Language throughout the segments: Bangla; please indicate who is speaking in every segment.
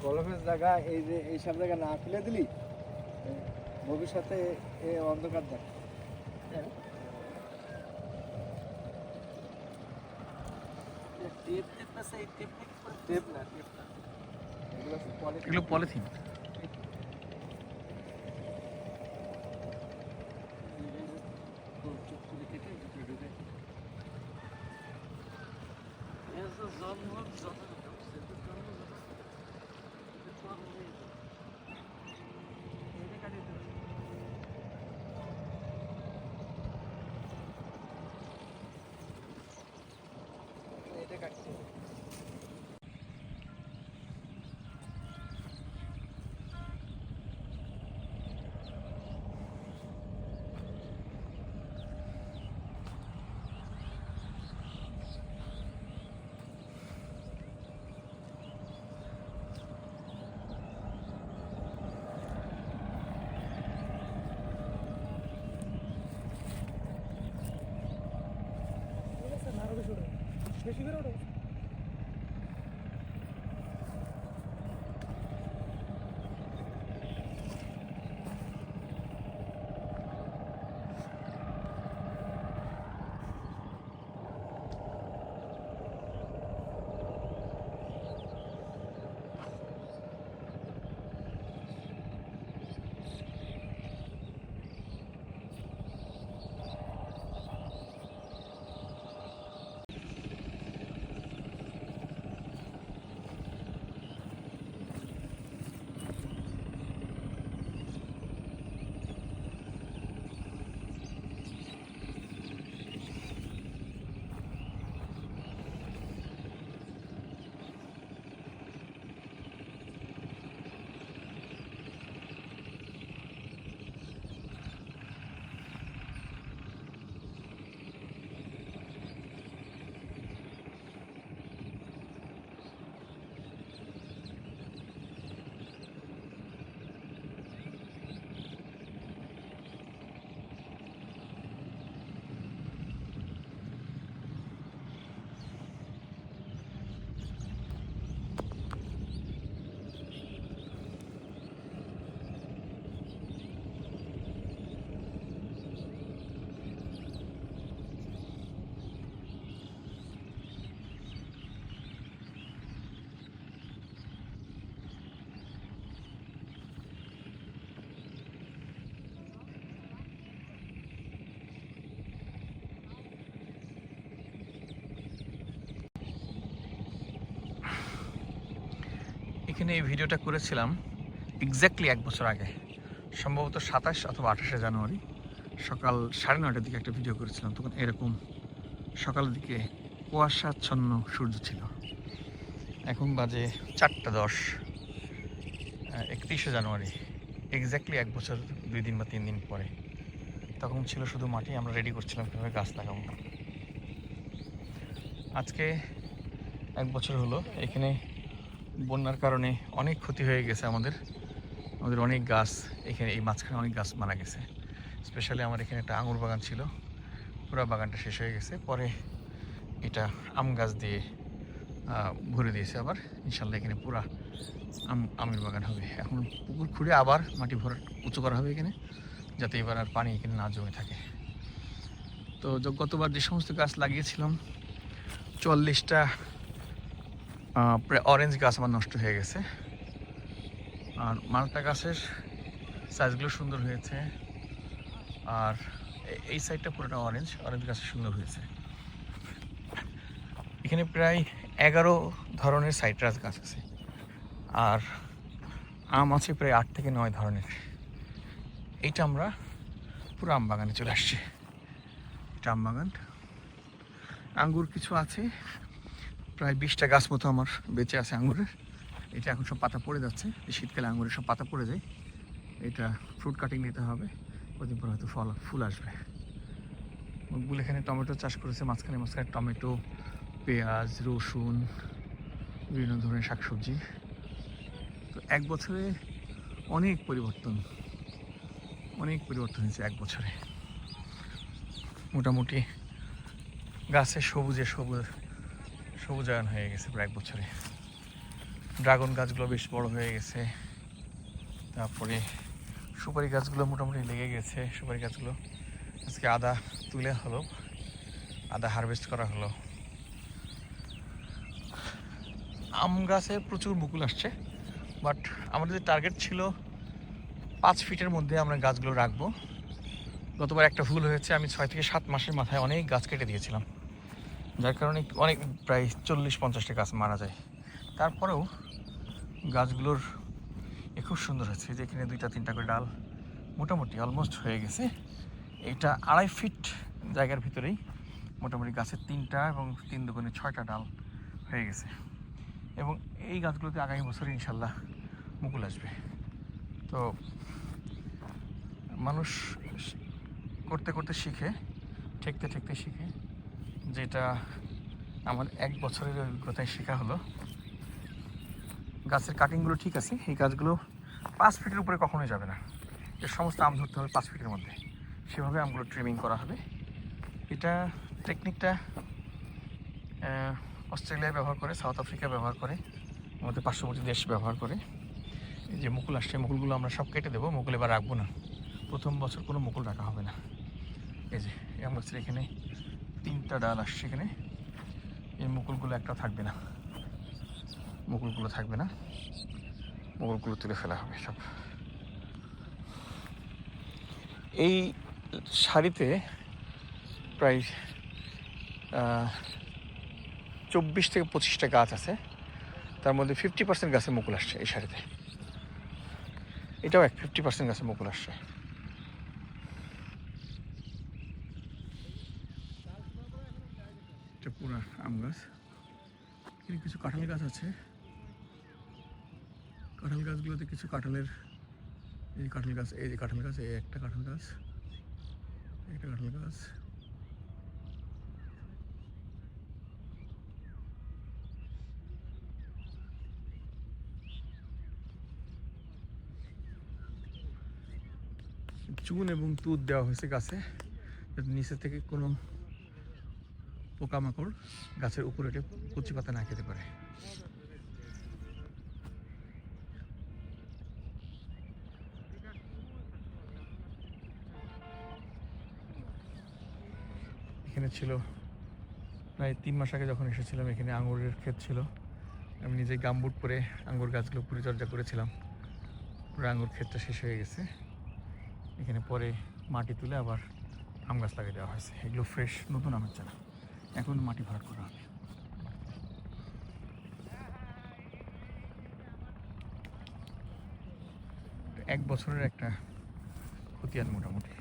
Speaker 1: কলমের জায়গা এই যে এইসব জায়গা না খুলে দিলি ভবিষ্যতে এ অন্ধকার দেখ। টেপ না
Speaker 2: এগুলো পলিথিন।
Speaker 1: এটা কাটতে হবে। বেশি করে ওঠো।
Speaker 2: এখানে এই ভিডিওটা করেছিলাম এক্স্যাক্টলি 1 বছর আগে, সম্ভবত 27 অথবা 28শে জানুয়ারি সকাল 9:30টার দিকে একটা ভিডিও করেছিলাম। তখন এরকম সকালের দিকে কুয়াশাচ্ছন্ন সূর্য ছিল। এখন বাজে 4:10, 31শে জানুয়ারি, এক্স্যাক্টলি 1 বছর 2 দিন বা 3 দিন পরে। তখন ছিল শুধু মাটি, আমরা রেডি করছিলাম কীভাবে গাছ লাগাবো। আজকে 1 বছর হলো। এখানে বন্যার কারণে অনেক ক্ষতি হয়ে গেছে আমাদের অনেক গাছ, এখানে এই মাঝখানে অনেক গাছ মারা গেছে। স্পেশালি আমার এখানে একটা আঙুর বাগান ছিল, পুরো বাগানটা শেষ হয়ে গেছে। পরে এটা আম গাছ দিয়ে ভরে দিয়েছে। আবার ইনশাল্লাহ এখানে পুরা আমের বাগান হবে। এখন পুকুর খুঁড়ে আবার মাটি ভরা উঁচু করা হবে এখানে, যাতে এবার আর পানি এখানে না জমে থাকে। তো গতবার যে সমস্ত গাছ লাগিয়েছিলাম 40টা প্রায় অরেঞ্জ গাছ আমার নষ্ট হয়ে গেছে। আর মালটা গাছের সাইজগুলো সুন্দর হয়েছে। আর এই সাইডটা পুরোটা অরেঞ্জ গাছ সুন্দর হয়েছে। এখানে প্রায় 11 ধরনের সাইট্রাস গাছ আছে, আর আম আছে প্রায় 8 থেকে 9 ধরনের। এইটা আমরা পুরো আম বাগানে চলে আসছি। এটা আম বাগান। আঙ্গুর কিছু আছে, প্রায় 20টা গাছ মতো আমার বেঁচে আছে আঙ্গুরের। এটা এখন সব পাতা পড়ে যাচ্ছে, শীতকালে আঙ্গুরের সব পাতা পড়ে যায়। এটা ফ্রুট কাটিং নিতে হবে, কদিন পর হয়তো ফুল আসবে। মকবুল এখানে টমেটো চাষ করেছে, মাঝখানে টমেটো, পেঁয়াজ, রসুন, বিভিন্ন ধরনের শাকসবজি। তো 1 বছরে অনেক পরিবর্তন হয়েছে 1 বছরে। মোটামুটি গাছে সবুজায়ন হয়ে গেছে প্রায় 1 বছরে। ড্রাগন গাছগুলো বেশ বড় হয়ে গেছে। তারপরে সুপারি গাছগুলো মোটামুটি লেগে গেছে। সুপারি গাছগুলো আজকে আদা তুলে হলো, আদা হারভেস্ট করা হলো। আম গাছে প্রচুর মুকুল আসছে, বাট আমাদের যে টার্গেট ছিল 5 ফিটের মধ্যে আমরা গাছগুলো রাখবো। গতবার একটা ভুল হয়েছে, আমি 6 থেকে 7 মাসের মাথায় অনেক গাছ কেটে দিয়েছিলাম, যার কারণে অনেক প্রায় 40-50টা গাছ মারা যায়। তারপরেও গাছগুলোর খুব সুন্দর হয়েছে, যে এখানে 2-3টা করে ডাল মোটামুটি অলমোস্ট হয়ে গেছে। এটা 2.5 ফিট জায়গার ভিতরেই মোটামুটি গাছের 3টা এবং 3 দুগুণে 6টা ডাল হয়ে গেছে। এবং এই গাছগুলোতে আগামী বছর ইনশাল্লাহ মুকুল আসবে। তো মানুষ করতে করতে শিখে, ঠেকতে ঠেকতে শিখে। যেটা আমার 1 বছরের অভিজ্ঞতায় শেখা হলো, গাছের কাটিংগুলো ঠিক আছে, এই গাছগুলো 5 ফিটের উপরে কখনোই যাবে না। এর সমস্ত আম ধরতে হবে 5 ফিটের মধ্যে, সেভাবে আমগুলো ট্রিমিং করা হবে। এটা টেকনিকটা অস্ট্রেলিয়া ব্যবহার করে, সাউথ আফ্রিকা ব্যবহার করে, আমাদের পার্শ্ববর্তী দেশ ব্যবহার করে। এই যে মুকুল আসছে, মুকুলগুলো আমরা সব কেটে দেবো, মুকুল এবার রাখবো না। প্রথম বছর কোনো মুকুল রাখা হবে না। এই যে আম গাছের এখানে 3টা ডাল আসছে, এখানে এই মুকুলগুলো একটা থাকবে না, মুকুলগুলো থাকবে না, মুকুলগুলো তুলে ফেলা হবে সব। এই সারিতে প্রায় 24 থেকে 25টা গাছ আছে, তার মধ্যে 50% গাছে মুকুল আসছে এই সারিতে। এটাও 50% গাছে মুকুল আসছে। এটা পুরো আম গাছ। এখানে কিছু কাঁঠাল গাছ আছে, কাঁঠাল গাছগুলোতে কিছু কাঁঠালের, এই কাঁঠাল গাছ, এই যে কাঁঠাল গাছ, এই একটা কাঁঠাল গাছ, একটা কাঁঠাল গাছ। চুন এবং তুঁত দেওয়া হয়েছে গাছে, যাতে নিচে থেকে কোনো পোকামাকড় গাছের উপরে কচি পাতা না খেতে পারে। এখানে ছিল প্রায় 3 মাস আগে যখন এসেছিলাম, এখানে আঙুরের ক্ষেত ছিল। আমি নিজে গামবুট পরে আঙুর গাছগুলো পরিচর্যা করেছিলাম। পুরো আঙুর ক্ষেতটা শেষ হয়ে গেছে। এখানে পরে মাটি তুলে আবার আম গাছ লাগিয়ে দেওয়া হয়েছে। এগুলো ফ্রেশ নতুন আমের চারা, এখন মাটি ভরাট করা হবে। এক বছরের একটা খতিয়ান মোটামুটি।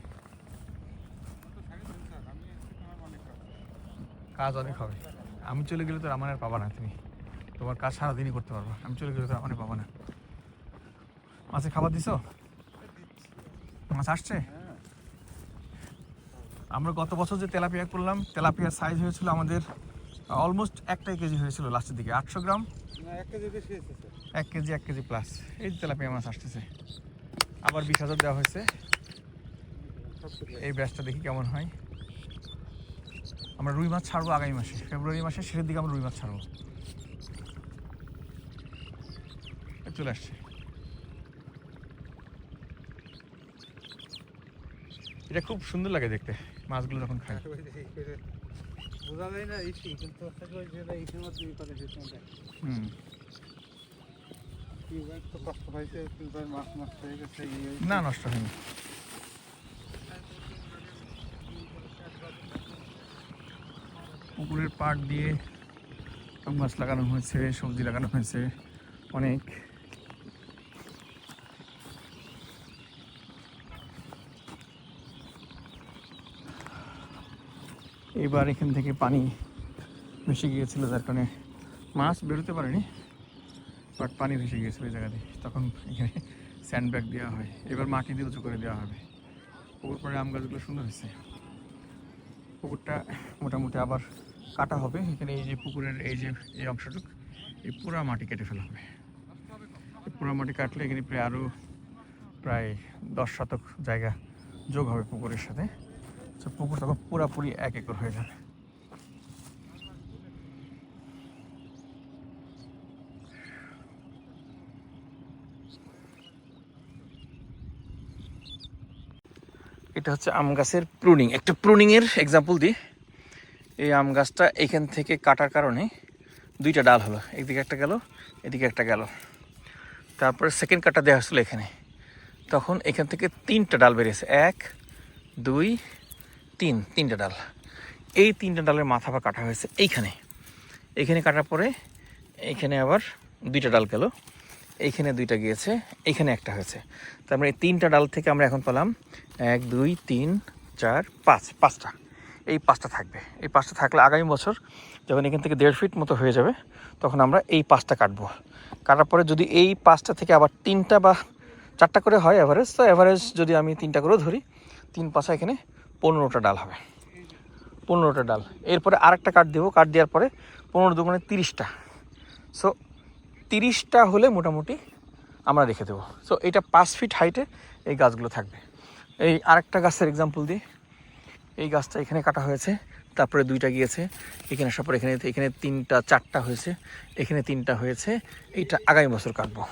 Speaker 2: কাজ অনেক হবে। আমি চলে গেলে তো আমার আর পাবা না, তুমি তোমার কাজ সারাদিনই করতে পারবো। আমি চলে গেলে তো আমার পাবা না। মাছে খাবার দিছো? মাছ আসছে? আমরা গত বছর যে তেলাপিয়া করলাম, তেলাপিয়ার সাইজ হয়েছিল আমাদের অলমোস্ট 1 কেজি হয়েছিল লাস্টের দিকে, 800 গ্রাম। 1 কেজি প্লাস। এই তেলাপিয়া মাছ আসতেছে, আবার 20,000 দেওয়া হয়েছে। এই ব্যাচটা দেখি কেমন হয়। আমরা রুই মাছ ছাড়বো আগামী মাসে, ফেব্রুয়ারি মাসের শেষের দিকে আমরা রুই মাছ ছাড়বো। চলে আসছে। এটা খুব সুন্দর লাগে দেখতে, মাছগুলো যখন খায়। না, নষ্ট হয়নি। পুকুরের পাড় দিয়ে মাছ লাগানো হয়েছে, সবজি লাগানো হয়েছে অনেক। এবার এখান থেকে পানি ভেসে গিয়েছিল, যার কারণে মাছ বেরোতে পারেনি, বাট পানি ভেসে গিয়েছিল এই জায়গাতে। তখন এখানে স্যান্ডব্যাগ দেওয়া হয়, এবার মাটি দিয়ে উঁচু করে দেওয়া হবে। পুকুর পাড়ে আম গাছগুলো সুন্দর হয়েছে। পুকুরটা মোটামুটি আবার কাটা হবে। এখানে এই যে পুকুরের এই অংশটুকু, এই পুরা মাটি কেটে ফেলা হবে। এই পুরা মাটি কাটলে এখানে প্রায় 10 শতক জায়গা যোগ হবে পুকুরের সাথে। পুকুর তখন পুরাপুরি 1 একর হয়ে যাবে। এটা হচ্ছে আম গাছের প্রুনিং। একটা প্রুনিংয়ের এক্সাম্পল দিই। এই আম গাছটা এখান থেকে কাটার কারণে দুইটা ডাল হলো, একদিকে একটা গেল, এদিকে একটা গেল। তারপরে সেকেন্ড কাটা দেওয়া হয়েছিল এখানে, তখন এখান থেকে 3টা ডাল বেরিয়েছে, 1 2 3, 3টা ডাল। এই 3টা ডালের মাথা বা কাটা হয়েছে এইখানে। এইখানে কাটার পরে এইখানে আবার 2টা ডাল গেল, এইখানে 2টা গিয়েছে, এইখানে একটা হয়েছে। তার মানে এই 3টা ডাল থেকে আমরা এখন পেলাম 1 2 3 4 5, 5টা। এই 5টা থাকবে। এই 5টা থাকলে আগামী বছর যখন এখান থেকে 1.5 ফিট মতো হয়ে যাবে, তখন আমরা এই 5টা কাটবো। কাটার পরে যদি এই 5টা থেকে আবার 3টা বা 4টা করে হয় অ্যাভারেজ, তো অ্যাভারেজ যদি আমি 3টা করেও ধরি, 3 5 এখানে 15টা ডাল হবে, 15টা ডাল। এরপরে আরেকটা কাট দেবো, কাট দেওয়ার পরে 15 দুগুণে 30টা। সো 30টা হলে মোটামুটি আমরা রেখে দেবো। সো এটা 5 ফিট হাইটে এই গাছগুলো থাকবে। এই আরেকটা গাছের এক্সাম্পল দিই। এই গাছটা এখানে কাটা হয়েছে, তারপরে 2টা গিয়েছে, এখানে আসার পর এখানে 3টা 4টা হয়েছে, এখানে 3টা হয়েছে। এইটা আগামী বছর কাটবো।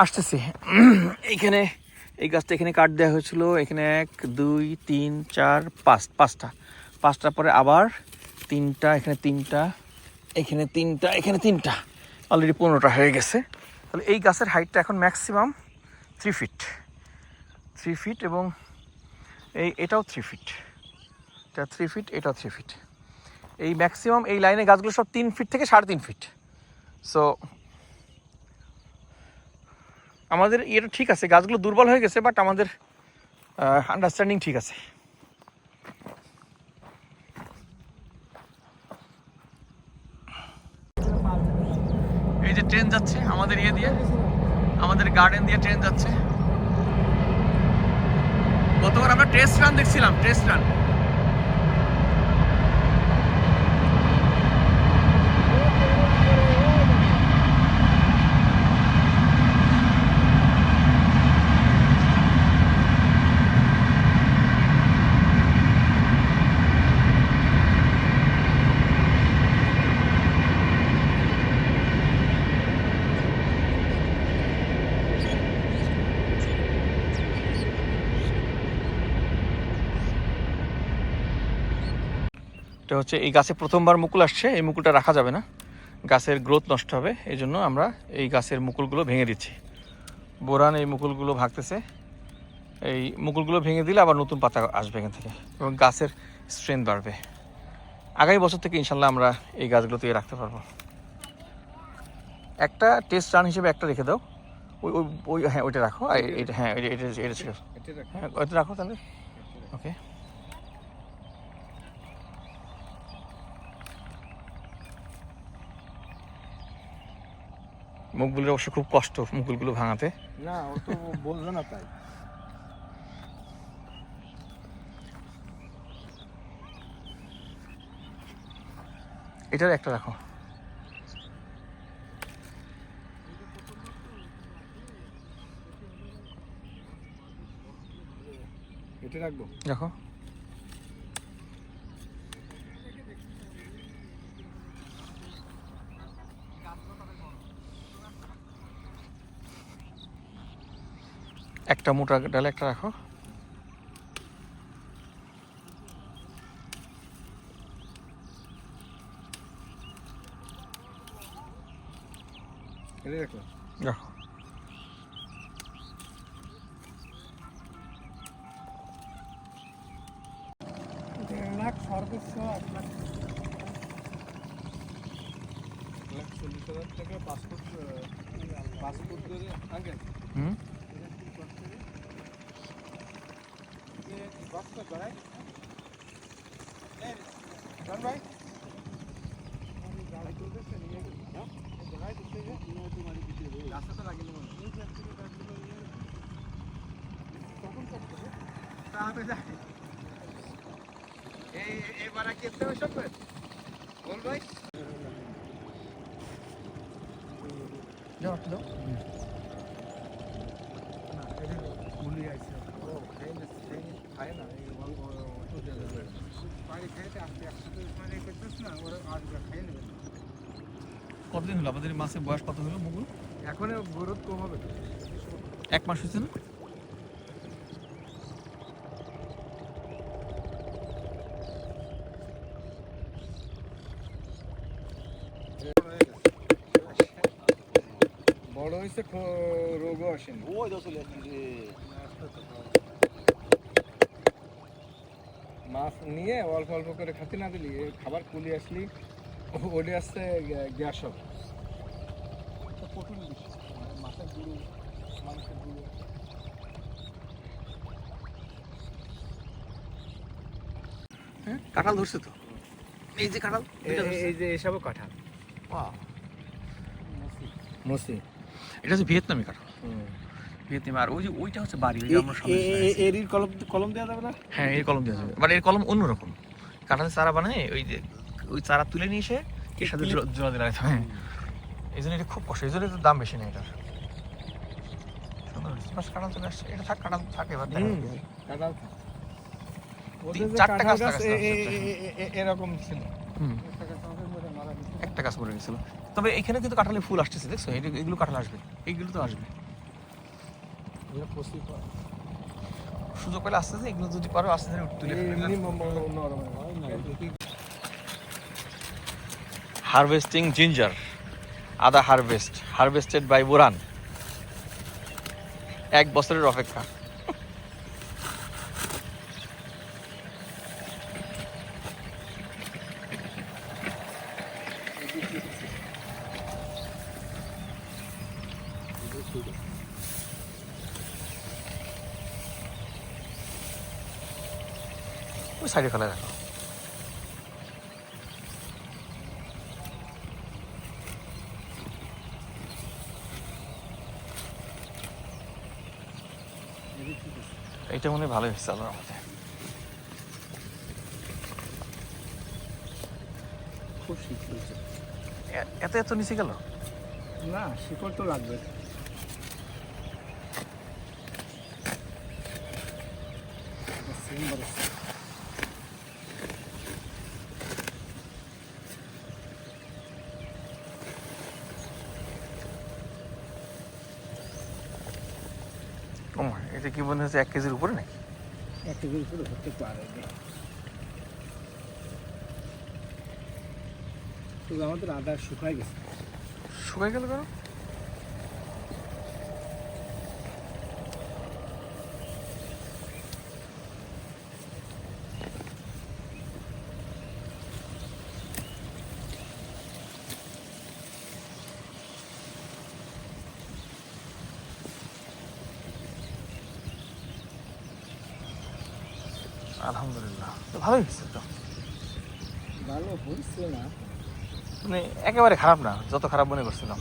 Speaker 2: আসতেছি এইখানে। এই গাছটা এখানে কাট দেওয়া হয়েছিল, এখানে 1 2 3 4 5, 5টার পরে আবার 3টা, এখানে 3টা, এখানে 3টা, এখানে 3টা, অলরেডি 15টা হয়ে গেছে। তাহলে এই গাছের হাইটটা এখন ম্যাক্সিমাম 3 ফিট, 3 ফিট, এবং এটাও 3 ফিট, এটা 3 ফিট, এটাও 3 ফিট। এই ম্যাক্সিমাম এই লাইনে গাছগুলো সব 3 ফিট থেকে 3.5 ফিট। সো আমাদের এটা ঠিক আছে, গাছগুলো দুর্বল হয়ে গেছে, বাট আমাদের আন্ডারস্ট্যান্ডিং ঠিক আছে। এই যে ট্রেন যাচ্ছে আমাদের ইয়ে দিয়ে, আমাদের গার্ডেন দিয়ে ট্রেন যাচ্ছে। গতবার আমরা টেস্ট রান দেখছিলাম, টেস্ট রান। এটা হচ্ছে এই গাছে প্রথমবার মুকুল আসছে, এই মুকুলটা রাখা যাবে না, গাছের গ্রোথ নষ্ট হবে। এই জন্য আমরা এই গাছের মুকুলগুলো ভেঙে দিচ্ছি। বোরান এই মুকুলগুলো ভাঙতেছে, এই মুকুলগুলো ভেঙে দিলে আবার নতুন পাতা আসবে এখান থেকে, এবং গাছের স্ট্রেংথ বাড়বে। আগামী বছর থেকে ইনশাল্লাহ আমরা এই গাছগুলো থেকে রাখতে পারবো। একটা টেস্ট রান হিসেবে একটা রেখে দাও, ওই ওই ওই হ্যাঁ ওইটা রাখো, এটা হ্যাঁ এটা হ্যাঁ ওইটা রাখো তাহলে। ওকে, মুকুলগুলো অবশ্য খুব কষ্ট, মুকুলগুলো ভাঙাতে।
Speaker 1: না, ও তো বললো না তাই।
Speaker 2: এটার একটা রাখো।
Speaker 1: এটা রাখবো,
Speaker 2: রাখো। একটা মোটা ডালে একটা রাখো।
Speaker 1: এটা রাখো,
Speaker 2: রাখো।
Speaker 1: সর্বোচ্চ 1,40,000 টাকা পাসপোর্ট করে আগে। ভাই এবার কি সব বল ভাই
Speaker 2: যাও যাও। কতদিন হলো আমাদের মাছের বয়স? কত হলো মুকুল?
Speaker 1: এখন গ্রোথ কম হবে,
Speaker 2: 1 মাস হয়েছে না?
Speaker 1: বড় হয়েছে, রোগও আসেনি। মাছ নিয়ে অল্প অল্প করে খাতে না দিলি খাবার কুলি আসলি ওটা আসছে গ্যাস হবে। মাছের গুঁড়ো, মাংসের গুঁড়ো।
Speaker 2: হ্যাঁ, কাঁঠাল ধরছে তো, এই যে কাঁঠাল,
Speaker 1: এই যে এসবও কাঁঠাল। মুসি,
Speaker 2: এটা হচ্ছে ভিয়েতনামি কাঁঠাল। ভিয়েতনামি। আর ওই যে ওইটা হচ্ছে বাড়ি, ওই যে আমরা সামনে
Speaker 1: এর কলম কলম দেওয়া যাবে না?
Speaker 2: হ্যাঁ, এর কলম দেওয়া যাবে, বাট এর কলম অন্যরকম। কাঁঠালের চারা বানায়, ওই যে ওই চারা তুলে নিয়ে এসে এর সাথে জোড়া দিয়ে লাগাতে হয়। এই জন্য এটা খুব কষ্ট, এই জন্য দাম বেশি নেই এটার। সুন্দর কাঁঠাল চলে আসছে, এটা থাক, কাঁঠাল থাকে এবার
Speaker 1: কাঁঠাল
Speaker 2: চারটা গাছ লাগাচ্ছে
Speaker 1: এরকম ছিল।
Speaker 2: একটা গাছ মরে গেছিল। তবে এখানে কিন্তু কাঁঠালের ফুল আসতেছে, দেখছো? এগুলো কাঁঠাল আসবে, এইগুলো তো আসবে। সুযোগ পেলে আসতেছে, এগুলো যদি পারো আস্তে ধরে তুলে হারভেস্টিং জিঞ্জার, আদা হারভেস্টেড বাই বুরান। 1 বছরের অপেক্ষা। ওই সাইডে ফেলে রাখো। এইটা মনে হয় ভালোই হচ্ছে আল্লাহর রহমতে।
Speaker 1: খুব শীত হয়েছে।
Speaker 2: এত এত নিচে গেল
Speaker 1: না, শিকড় তো লাগবে।
Speaker 2: এটা কি মনে হচ্ছে 1 কেজির উপরে নাকি?
Speaker 1: 1 কেজির উপরে হতে পারে। তো আমাদের আদা শুকায় গেছে।
Speaker 2: শুকাই গেল কেন? আলহামদুলিল্লাহ, তো ভালোই হয়েছে তো।
Speaker 1: ভালো হয়েছে না,
Speaker 2: মানে একেবারে খারাপ না, যত খারাপ মনে করছিলাম।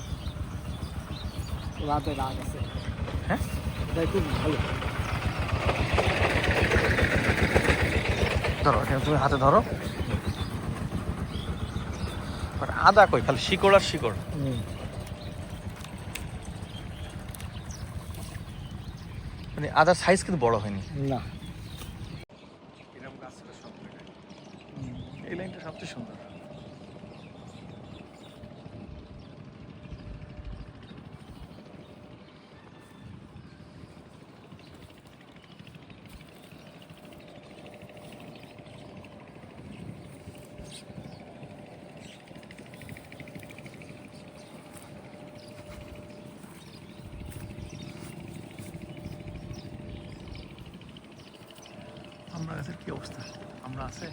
Speaker 1: রাতে রাগ আছে।
Speaker 2: হ্যাঁ,
Speaker 1: এটাই খুব ভালো।
Speaker 2: ধরো, এখানে তুমি হাতে ধরো। আদা কই, খালি শিকড় আর শিকড়। মানে আদার সাইজ কিন্তু বড় হয়নি।
Speaker 1: না,
Speaker 2: এরকম গাছ ছিল সব জায়গায়। এই লাইনটা সবচেয়ে সুন্দর। আমরা গাছের কি অবস্থা? আমরা আছে